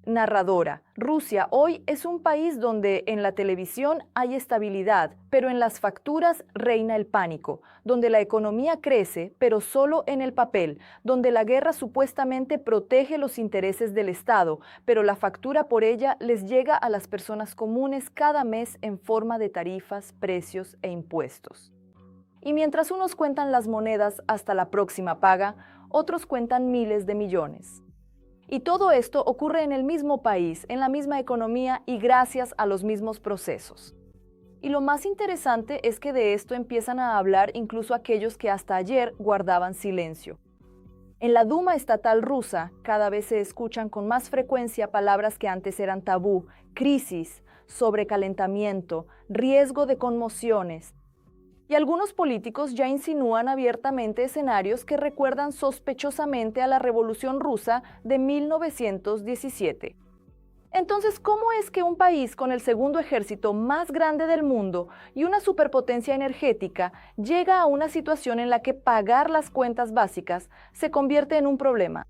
Narradora. Rusia hoy es un país donde en la televisión hay estabilidad, pero en las facturas reina el pánico, donde la economía crece, pero solo en el papel, donde la guerra supuestamente protege los intereses del Estado, pero la factura por ella les llega a las personas comunes cada mes en forma de tarifas, precios e impuestos. Y mientras unos cuentan las monedas hasta la próxima paga, otros cuentan miles de millones. Y todo esto ocurre en el mismo país, en la misma economía y gracias a los mismos procesos. Y lo más interesante es que de esto empiezan a hablar incluso aquellos que hasta ayer guardaban silencio. En la Duma estatal rusa cada vez se escuchan con más frecuencia palabras que antes eran tabú: crisis, sobrecalentamiento, riesgo de conmociones. Y algunos políticos ya insinúan abiertamente escenarios que recuerdan sospechosamente a la Revolución Rusa de 1917. Entonces, ¿cómo es que un país con el segundo ejército más grande del mundo y una superpotencia energética llega a una situación en la que pagar las cuentas básicas se convierte en un problema?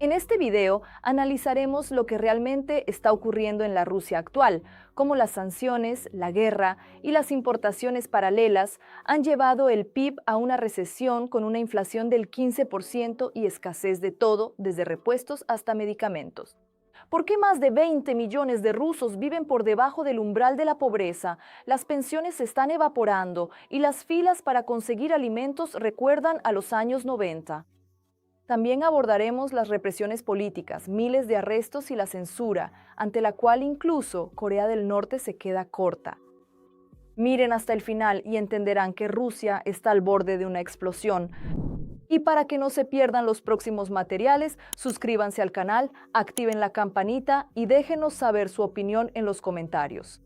En este video analizaremos lo que realmente está ocurriendo en la Rusia actual, cómo las sanciones, la guerra y las importaciones paralelas han llevado el PIB a una recesión con una inflación del 15% y escasez de todo, desde repuestos hasta medicamentos. ¿Por qué más de 20 millones de rusos viven por debajo del umbral de la pobreza? Las pensiones se están evaporando y las filas para conseguir alimentos recuerdan a los años 90. También abordaremos las represiones políticas, miles de arrestos y la censura, ante la cual incluso Corea del Norte se queda corta. Miren hasta el final y entenderán que Rusia está al borde de una explosión. Y para que no se pierdan los próximos materiales, suscríbanse al canal, activen la campanita y déjenos saber su opinión en los comentarios.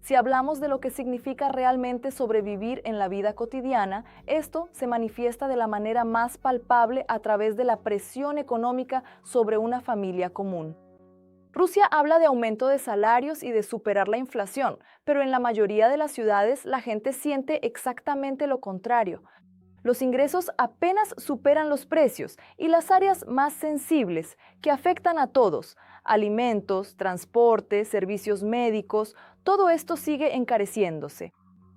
Si hablamos de lo que significa realmente sobrevivir en la vida cotidiana, esto se manifiesta de la manera más palpable a través de la presión económica sobre una familia común. Rusia habla de aumento de salarios y de superar la inflación, pero en la mayoría de las ciudades la gente siente exactamente lo contrario. Los ingresos apenas superan los precios y las áreas más sensibles, que afectan a todos, alimentos, transporte, servicios médicos, todo esto sigue encareciéndose.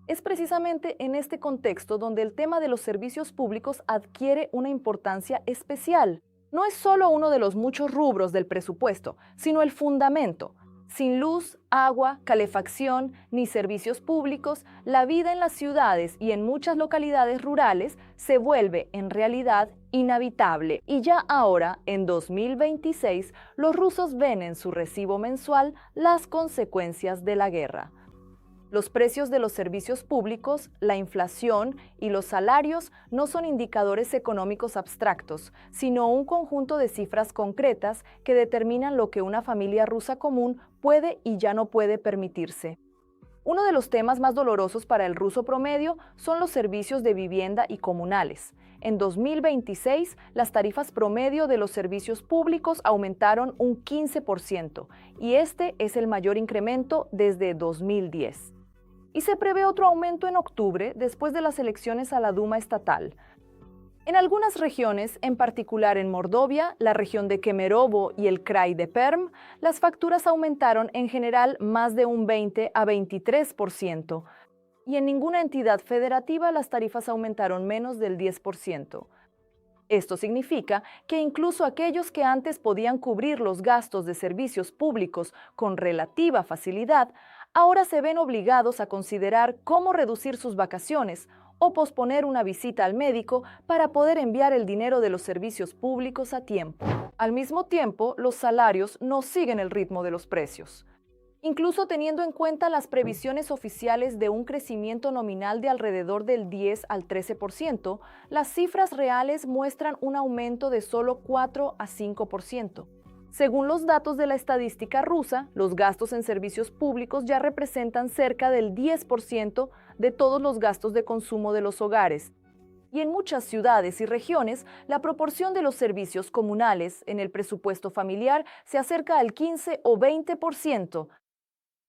Es precisamente en este contexto donde el tema de los servicios públicos adquiere una importancia especial. No es solo uno de los muchos rubros del presupuesto, sino el fundamento. Sin luz, agua, calefacción ni servicios públicos, la vida en las ciudades y en muchas localidades rurales se vuelve en realidad inhabitable. Y ya ahora, en 2026, los rusos ven en su recibo mensual las consecuencias de la guerra. Los precios de los servicios públicos, la inflación y los salarios no son indicadores económicos abstractos, sino un conjunto de cifras concretas que determinan lo que una familia rusa común puede y ya no puede permitirse. Uno de los temas más dolorosos para el ruso promedio son los servicios de vivienda y comunales. En 2026, las tarifas promedio de los servicios públicos aumentaron un 15%, y este es el mayor incremento desde 2010. Y se prevé otro aumento en octubre después de las elecciones a la Duma estatal. En algunas regiones, en particular en Mordovia, la región de Kemerovo y el Krai de Perm, las facturas aumentaron en general más de un 20 a 23%, y en ninguna entidad federativa las tarifas aumentaron menos del 10%. Esto significa que incluso aquellos que antes podían cubrir los gastos de servicios públicos con relativa facilidad, ahora se ven obligados a considerar cómo reducir sus vacaciones o posponer una visita al médico para poder enviar el dinero de los servicios públicos a tiempo. Al mismo tiempo, los salarios no siguen el ritmo de los precios. Incluso teniendo en cuenta las previsiones oficiales de un crecimiento nominal de alrededor del 10 al 13%, las cifras reales muestran un aumento de solo 4 a 5%. Según los datos de la estadística rusa, los gastos en servicios públicos ya representan cerca del 10% de todos los gastos de consumo de los hogares. Y en muchas ciudades y regiones, la proporción de los servicios comunales en el presupuesto familiar se acerca al 15 o 20%.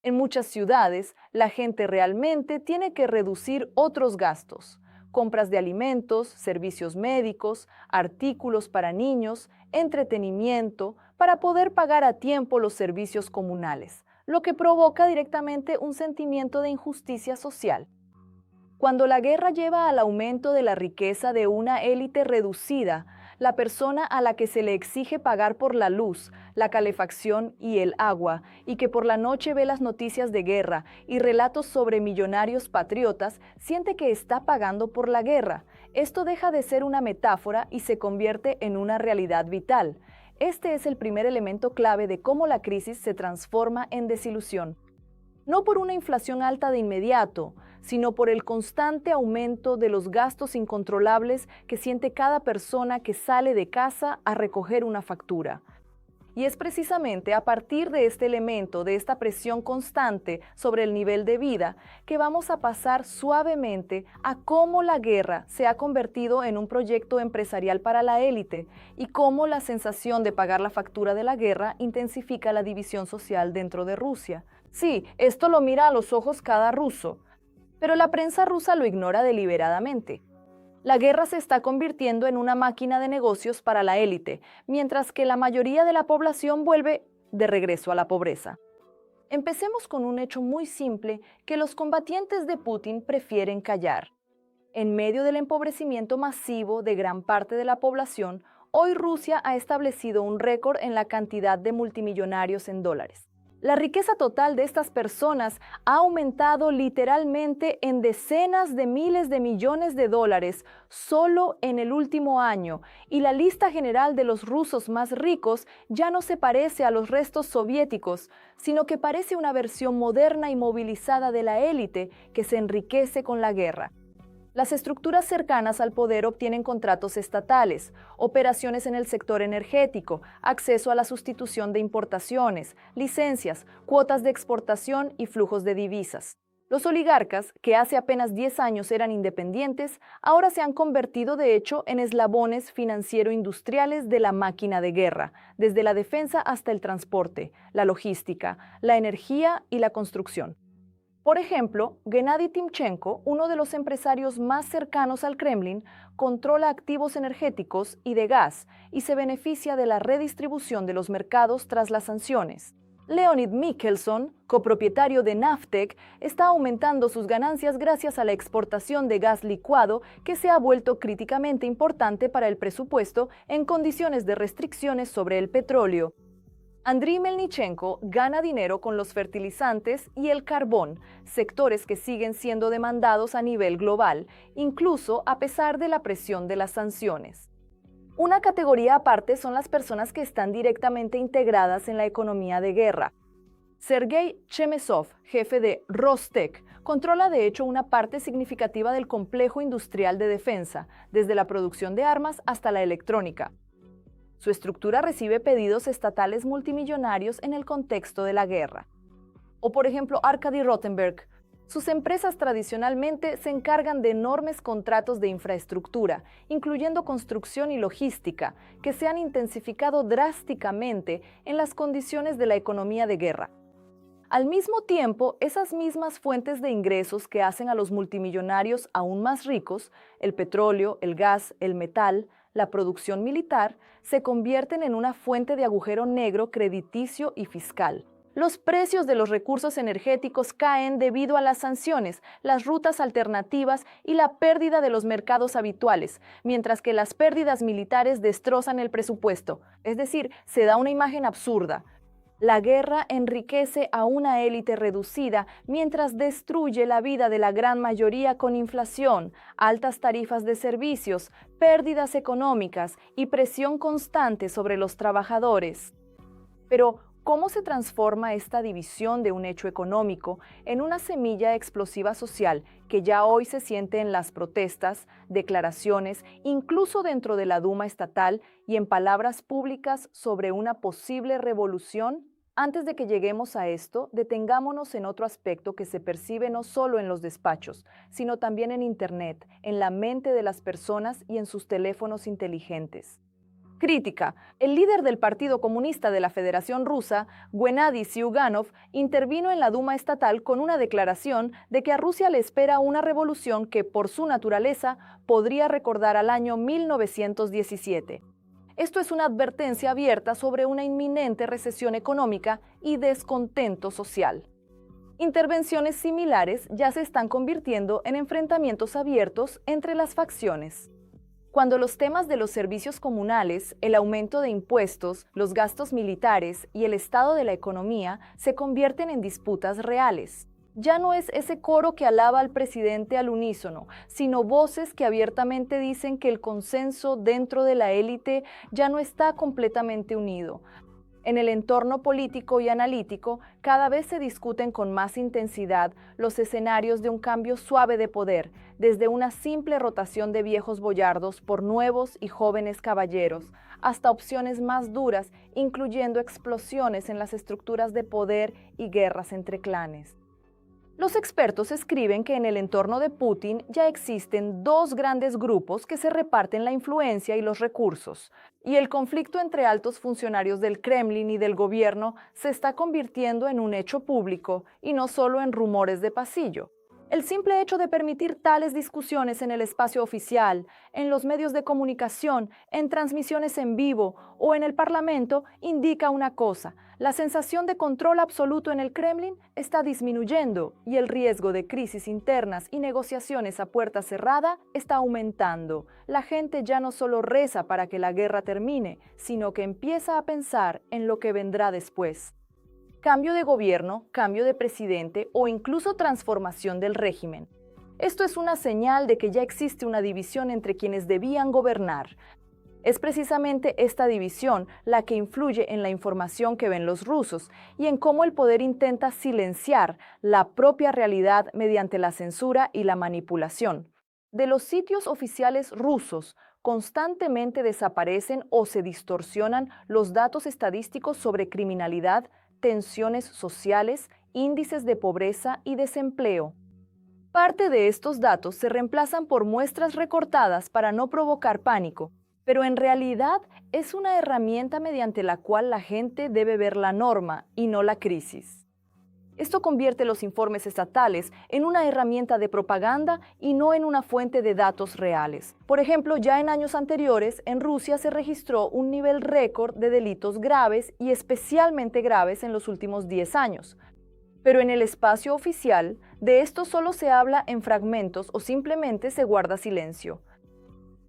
En muchas ciudades, la gente realmente tiene que reducir otros gastos: compras de alimentos, servicios médicos, artículos para niños, entretenimiento, para poder pagar a tiempo los servicios comunales, lo que provoca directamente un sentimiento de injusticia social. Cuando la guerra lleva al aumento de la riqueza de una élite reducida, la persona a la que se le exige pagar por la luz, la calefacción y el agua, y que por la noche ve las noticias de guerra y relatos sobre millonarios patriotas, siente que está pagando por la guerra. Esto deja de ser una metáfora y se convierte en una realidad vital. Este es el primer elemento clave de cómo la crisis se transforma en desilusión. No por una inflación alta de inmediato, sino por el constante aumento de los gastos incontrolables que siente cada persona que sale de casa a recoger una factura. Y es precisamente a partir de este elemento, de esta presión constante sobre el nivel de vida, que vamos a pasar suavemente a cómo la guerra se ha convertido en un proyecto empresarial para la élite y cómo la sensación de pagar la factura de la guerra intensifica la división social dentro de Rusia. Sí, esto lo mira a los ojos cada ruso, pero la prensa rusa lo ignora deliberadamente. La guerra se está convirtiendo en una máquina de negocios para la élite, mientras que la mayoría de la población vuelve de regreso a la pobreza. Empecemos con un hecho muy simple que los combatientes de Putin prefieren callar. En medio del empobrecimiento masivo de gran parte de la población, hoy Rusia ha establecido un récord en la cantidad de multimillonarios en dólares. La riqueza total de estas personas ha aumentado literalmente en decenas de miles de millones de dólares solo en el último año, y la lista general de los rusos más ricos ya no se parece a los restos soviéticos, sino que parece una versión moderna y movilizada de la élite que se enriquece con la guerra. Las estructuras cercanas al poder obtienen contratos estatales, operaciones en el sector energético, acceso a la sustitución de importaciones, licencias, cuotas de exportación y flujos de divisas. Los oligarcas, que hace apenas 10 años eran independientes, ahora se han convertido de hecho en eslabones financiero-industriales de la máquina de guerra, desde la defensa hasta el transporte, la logística, la energía y la construcción. Por ejemplo, Gennady Timchenko, uno de los empresarios más cercanos al Kremlin, controla activos energéticos y de gas y se beneficia de la redistribución de los mercados tras las sanciones. Leonid Mikhelson, copropietario de Naftek, está aumentando sus ganancias gracias a la exportación de gas licuado que se ha vuelto críticamente importante para el presupuesto en condiciones de restricciones sobre el petróleo. Andriy Melnichenko gana dinero con los fertilizantes y el carbón, sectores que siguen siendo demandados a nivel global, incluso a pesar de la presión de las sanciones. Una categoría aparte son las personas que están directamente integradas en la economía de guerra. Sergei Chemezov, jefe de Rostec, controla de hecho una parte significativa del complejo industrial de defensa, desde la producción de armas hasta la electrónica. Su estructura recibe pedidos estatales multimillonarios en el contexto de la guerra. O por ejemplo, Arkady Rotenberg. Sus empresas tradicionalmente se encargan de enormes contratos de infraestructura, incluyendo construcción y logística, que se han intensificado drásticamente en las condiciones de la economía de guerra. Al mismo tiempo, esas mismas fuentes de ingresos que hacen a los multimillonarios aún más ricos, el petróleo, el gas, el metal, la producción militar, se convierten en una fuente de agujero negro crediticio y fiscal. Los precios de los recursos energéticos caen debido a las sanciones, las rutas alternativas y la pérdida de los mercados habituales, mientras que las pérdidas militares destrozan el presupuesto. Es decir, se da una imagen absurda. La guerra enriquece a una élite reducida mientras destruye la vida de la gran mayoría con inflación, altas tarifas de servicios, pérdidas económicas y presión constante sobre los trabajadores. Pero, ¿cómo se transforma esta división de un hecho económico en una semilla explosiva social que ya hoy se siente en las protestas, declaraciones, incluso dentro de la Duma estatal y en palabras públicas sobre una posible revolución? Antes de que lleguemos a esto, detengámonos en otro aspecto que se percibe no solo en los despachos, sino también en Internet, en la mente de las personas y en sus teléfonos inteligentes. Crítica. El líder del Partido Comunista de la Federación Rusa, Gennady Zyuganov, intervino en la Duma estatal con una declaración de que a Rusia le espera una revolución que, por su naturaleza, podría recordar al año 1917. Esto es una advertencia abierta sobre una inminente recesión económica y descontento social. Intervenciones similares ya se están convirtiendo en enfrentamientos abiertos entre las facciones. Cuando los temas de los servicios comunales, el aumento de impuestos, los gastos militares y el estado de la economía se convierten en disputas reales. Ya no es ese coro que alaba al presidente al unísono, sino voces que abiertamente dicen que el consenso dentro de la élite ya no está completamente unido. En el entorno político y analítico, cada vez se discuten con más intensidad los escenarios de un cambio suave de poder, desde una simple rotación de viejos boyardos por nuevos y jóvenes caballeros, hasta opciones más duras, incluyendo explosiones en las estructuras de poder y guerras entre clanes. Los expertos escriben que en el entorno de Putin ya existen dos grandes grupos que se reparten la influencia y los recursos, y el conflicto entre altos funcionarios del Kremlin y del gobierno se está convirtiendo en un hecho público y no solo en rumores de pasillo. El simple hecho de permitir tales discusiones en el espacio oficial, en los medios de comunicación, en transmisiones en vivo o en el Parlamento indica una cosa: la sensación de control absoluto en el Kremlin está disminuyendo y el riesgo de crisis internas y negociaciones a puerta cerrada está aumentando. La gente ya no solo reza para que la guerra termine, sino que empieza a pensar en lo que vendrá después. Cambio de gobierno, cambio de presidente o incluso transformación del régimen. Esto es una señal de que ya existe una división entre quienes debían gobernar. Es precisamente esta división la que influye en la información que ven los rusos y en cómo el poder intenta silenciar la propia realidad mediante la censura y la manipulación. De los sitios oficiales rusos, constantemente desaparecen o se distorsionan los datos estadísticos sobre criminalidad, tensiones sociales, índices de pobreza y desempleo. Parte de estos datos se reemplazan por muestras recortadas para no provocar pánico, pero en realidad es una herramienta mediante la cual la gente debe ver la norma y no la crisis. Esto convierte los informes estatales en una herramienta de propaganda y no en una fuente de datos reales. Por ejemplo, ya en años anteriores, en Rusia se registró un nivel récord de delitos graves y especialmente graves en los últimos 10 años. Pero en el espacio oficial, de esto solo se habla en fragmentos o simplemente se guarda silencio.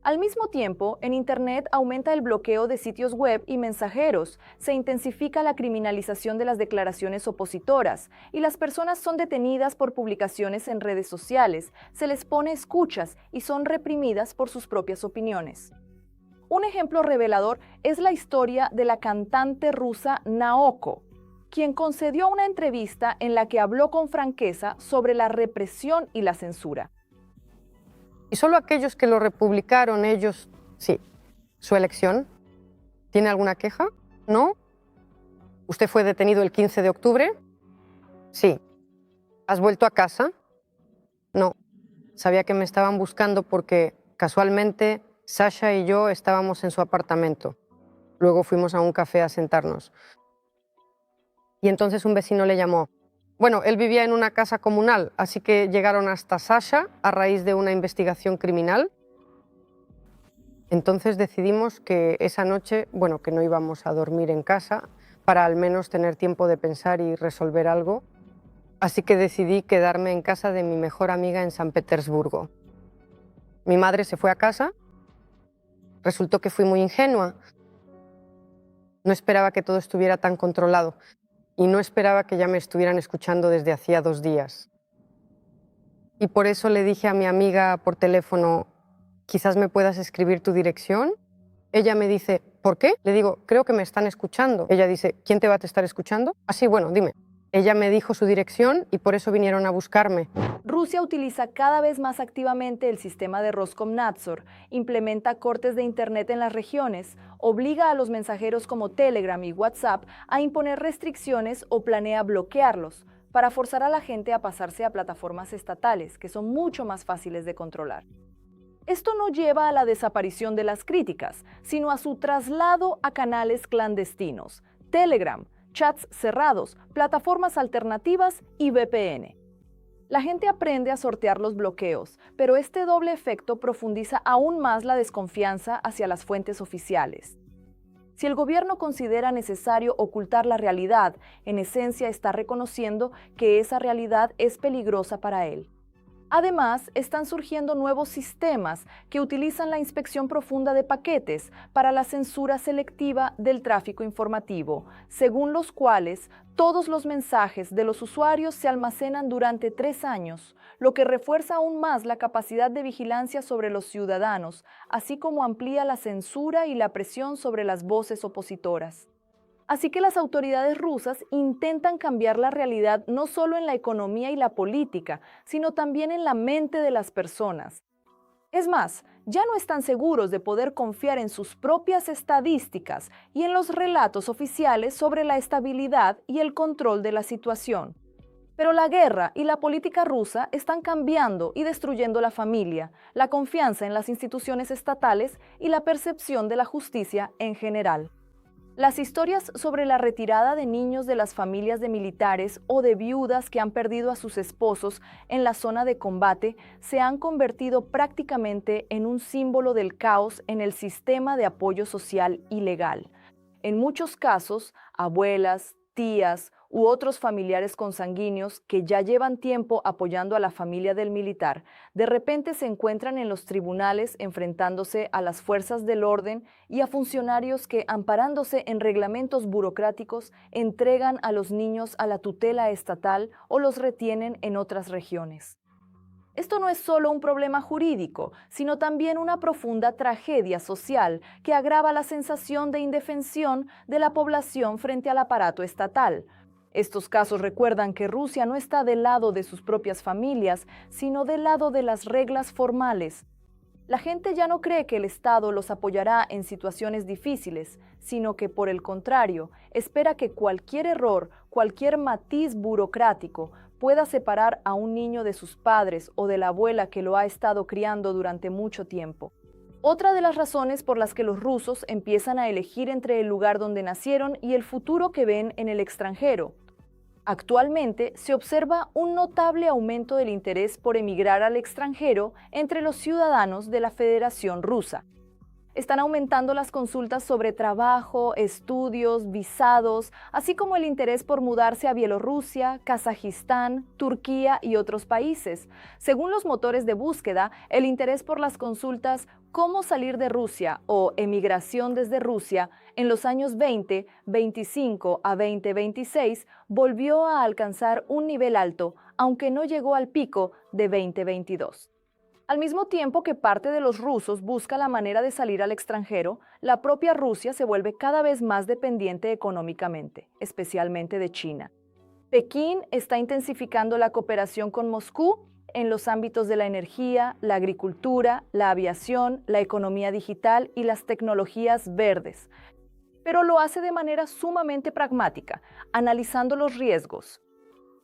Al mismo tiempo, en Internet aumenta el bloqueo de sitios web y mensajeros, se intensifica la criminalización de las declaraciones opositoras y las personas son detenidas por publicaciones en redes sociales, se les pone escuchas y son reprimidas por sus propias opiniones. Un ejemplo revelador es la historia de la cantante rusa Naoko, quien concedió una entrevista en la que habló con franqueza sobre la represión y la censura. Y solo aquellos que lo republicaron, ellos, sí. ¿Su elección? ¿Tiene alguna queja? ¿No? ¿Usted fue detenido el 15 de octubre? Sí. ¿Has vuelto a casa? No. Sabía que me estaban buscando porque, casualmente, Sasha y yo estábamos en su apartamento. Luego fuimos a un café a sentarnos. Y entonces un vecino le llamó. Bueno, él vivía en una casa comunal, así que llegaron hasta Sasha a raíz de una investigación criminal. Entonces decidimos que esa noche, que no íbamos a dormir en casa para al menos tener tiempo de pensar y resolver algo. Así que decidí quedarme en casa de mi mejor amiga en San Petersburgo. Mi madre se fue a casa. Resultó que fui muy ingenua. No esperaba que todo estuviera tan controlado. Y no esperaba que ya me estuvieran escuchando desde hacía 2 días. Y por eso le dije a mi amiga por teléfono, quizás me puedas escribir tu dirección. Ella me dice, ¿por qué? Le digo, creo que me están escuchando. Ella dice, ¿quién te va a estar escuchando? Sí, bueno, dime. Ella me dijo su dirección y por eso vinieron a buscarme. Rusia utiliza cada vez más activamente el sistema de Roskomnadzor, implementa cortes de Internet en las regiones, obliga a los mensajeros como Telegram y WhatsApp a imponer restricciones o planea bloquearlos, para forzar a la gente a pasarse a plataformas estatales, que son mucho más fáciles de controlar. Esto no lleva a la desaparición de las críticas, sino a su traslado a canales clandestinos, Telegram, chats cerrados, plataformas alternativas y VPN. La gente aprende a sortear los bloqueos, pero este doble efecto profundiza aún más la desconfianza hacia las fuentes oficiales. Si el gobierno considera necesario ocultar la realidad, en esencia está reconociendo que esa realidad es peligrosa para él. Además, están surgiendo nuevos sistemas que utilizan la inspección profunda de paquetes para la censura selectiva del tráfico informativo, según los cuales todos los mensajes de los usuarios se almacenan durante 3 años, lo que refuerza aún más la capacidad de vigilancia sobre los ciudadanos, así como amplía la censura y la presión sobre las voces opositoras. Así que las autoridades rusas intentan cambiar la realidad no solo en la economía y la política, sino también en la mente de las personas. Es más, ya no están seguros de poder confiar en sus propias estadísticas y en los relatos oficiales sobre la estabilidad y el control de la situación. Pero la guerra y la política rusa están cambiando y destruyendo la familia, la confianza en las instituciones estatales y la percepción de la justicia en general. Las historias sobre la retirada de niños de las familias de militares o de viudas que han perdido a sus esposos en la zona de combate se han convertido prácticamente en un símbolo del caos en el sistema de apoyo social ilegal. En muchos casos, abuelas, tías u otros familiares consanguíneos que ya llevan tiempo apoyando a la familia del militar, de repente se encuentran en los tribunales enfrentándose a las fuerzas del orden y a funcionarios que, amparándose en reglamentos burocráticos, entregan a los niños a la tutela estatal o los retienen en otras regiones. Esto no es solo un problema jurídico, sino también una profunda tragedia social que agrava la sensación de indefensión de la población frente al aparato estatal. Estos casos recuerdan que Rusia no está del lado de sus propias familias, sino del lado de las reglas formales. La gente ya no cree que el Estado los apoyará en situaciones difíciles, sino que, por el contrario, espera que cualquier error, cualquier matiz burocrático pueda separar a un niño de sus padres o de la abuela que lo ha estado criando durante mucho tiempo. Otra de las razones por las que los rusos empiezan a elegir entre el lugar donde nacieron y el futuro que ven en el extranjero. Actualmente se observa un notable aumento del interés por emigrar al extranjero entre los ciudadanos de la Federación Rusa. Están aumentando las consultas sobre trabajo, estudios, visados, así como el interés por mudarse a Bielorrusia, Kazajistán, Turquía y otros países. Según los motores de búsqueda, el interés por las consultas ¿Cómo salir de Rusia? O Emigración desde Rusia en los años 2025 a 2026 volvió a alcanzar un nivel alto, aunque no llegó al pico de 2022. Al mismo tiempo que parte de los rusos busca la manera de salir al extranjero, la propia Rusia se vuelve cada vez más dependiente económicamente, especialmente de China. Pekín está intensificando la cooperación con Moscú en los ámbitos de la energía, la agricultura, la aviación, la economía digital y las tecnologías verdes. Pero lo hace de manera sumamente pragmática, analizando los riesgos.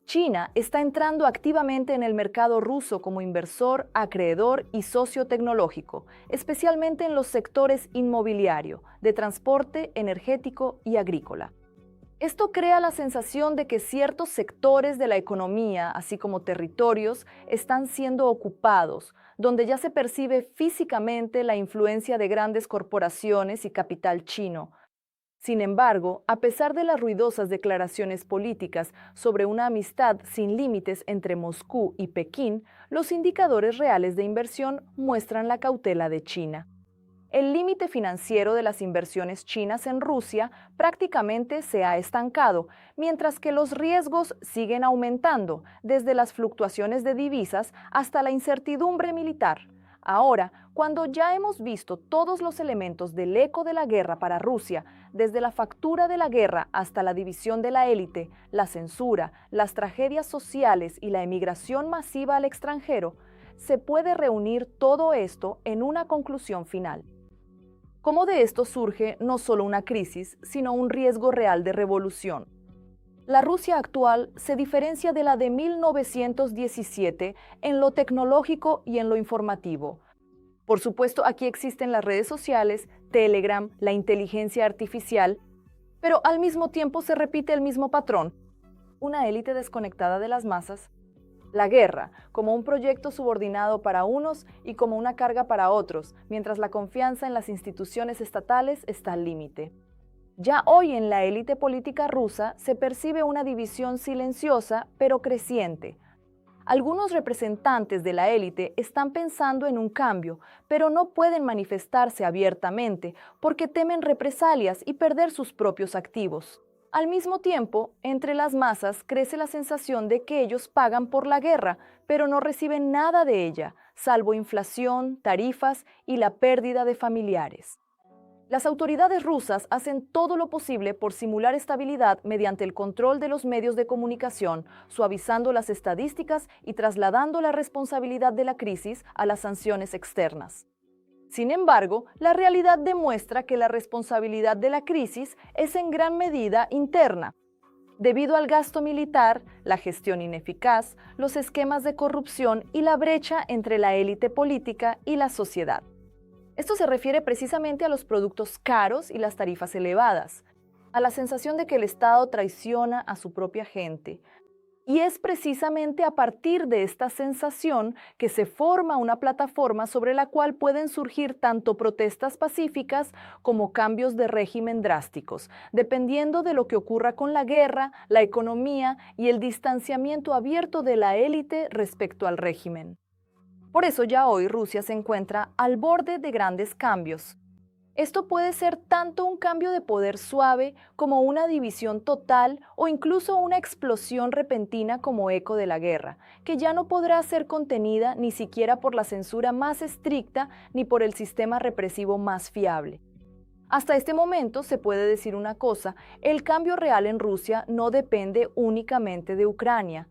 China está entrando activamente en el mercado ruso como inversor, acreedor y socio tecnológico, especialmente en los sectores inmobiliario, de transporte, energético y agrícola. Esto crea la sensación de que ciertos sectores de la economía, así como territorios, están siendo ocupados, donde ya se percibe físicamente la influencia de grandes corporaciones y capital chino. Sin embargo, a pesar de las ruidosas declaraciones políticas sobre una amistad sin límites entre Moscú y Pekín, los indicadores reales de inversión muestran la cautela de China. El límite financiero de las inversiones chinas en Rusia prácticamente se ha estancado, mientras que los riesgos siguen aumentando, desde las fluctuaciones de divisas hasta la incertidumbre militar. Ahora, cuando ya hemos visto todos los elementos del eco de la guerra para Rusia, desde la factura de la guerra hasta la división de la élite, la censura, las tragedias sociales y la emigración masiva al extranjero, se puede reunir todo esto en una conclusión final. ¿Cómo de esto surge no solo una crisis, sino un riesgo real de revolución? La Rusia actual se diferencia de la de 1917 en lo tecnológico y en lo informativo. Por supuesto, aquí existen las redes sociales, Telegram, la inteligencia artificial, pero al mismo tiempo se repite el mismo patrón: una élite desconectada de las masas, la guerra como un proyecto subordinado para unos y como una carga para otros, mientras la confianza en las instituciones estatales está al límite. Ya hoy en la élite política rusa se percibe una división silenciosa pero creciente. Algunos representantes de la élite están pensando en un cambio, pero no pueden manifestarse abiertamente porque temen represalias y perder sus propios activos. Al mismo tiempo, entre las masas crece la sensación de que ellos pagan por la guerra, pero no reciben nada de ella, salvo inflación, tarifas y la pérdida de familiares. Las autoridades rusas hacen todo lo posible por simular estabilidad mediante el control de los medios de comunicación, suavizando las estadísticas y trasladando la responsabilidad de la crisis a las sanciones externas. Sin embargo, la realidad demuestra que la responsabilidad de la crisis es en gran medida interna, debido al gasto militar, la gestión ineficaz, los esquemas de corrupción y la brecha entre la élite política y la sociedad. Esto se refiere precisamente a los productos caros y las tarifas elevadas, a la sensación de que el Estado traiciona a su propia gente. Y es precisamente a partir de esta sensación que se forma una plataforma sobre la cual pueden surgir tanto protestas pacíficas como cambios de régimen drásticos, dependiendo de lo que ocurra con la guerra, la economía y el distanciamiento abierto de la élite respecto al régimen. Por eso ya hoy Rusia se encuentra al borde de grandes cambios. Esto puede ser tanto un cambio de poder suave como una división total o incluso una explosión repentina como eco de la guerra, que ya no podrá ser contenida ni siquiera por la censura más estricta ni por el sistema represivo más fiable. Hasta este momento se puede decir una cosa: el cambio real en Rusia no depende únicamente de Ucrania,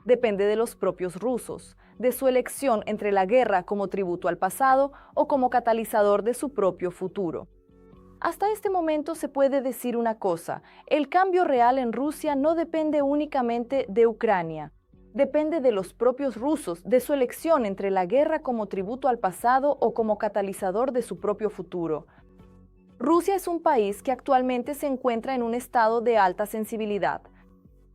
depende de los propios rusos, de su elección entre la guerra como tributo al pasado o como catalizador de su propio futuro. Hasta este momento se puede decir una cosa: el cambio real en Rusia no depende únicamente de Ucrania, depende de los propios rusos, de su elección entre la guerra como tributo al pasado o como catalizador de su propio futuro. Rusia es un país que actualmente se encuentra en un estado de alta sensibilidad.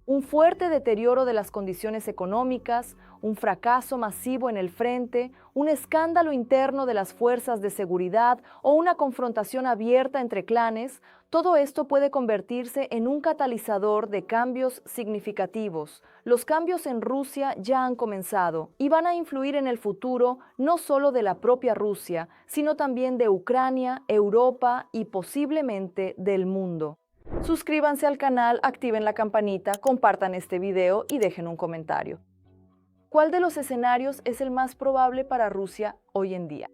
Un fuerte deterioro de las condiciones económicas, un fracaso masivo en el frente, un escándalo interno de las fuerzas de seguridad o una confrontación abierta entre clanes, todo esto puede convertirse en un catalizador de cambios significativos. Los cambios en Rusia ya han comenzado y van a influir en el futuro no solo de la propia Rusia, sino también de Ucrania, Europa y posiblemente del mundo. Suscríbanse al canal, activen la campanita, compartan este video y dejen un comentario. ¿Cuál de los escenarios es el más probable para Rusia hoy en día?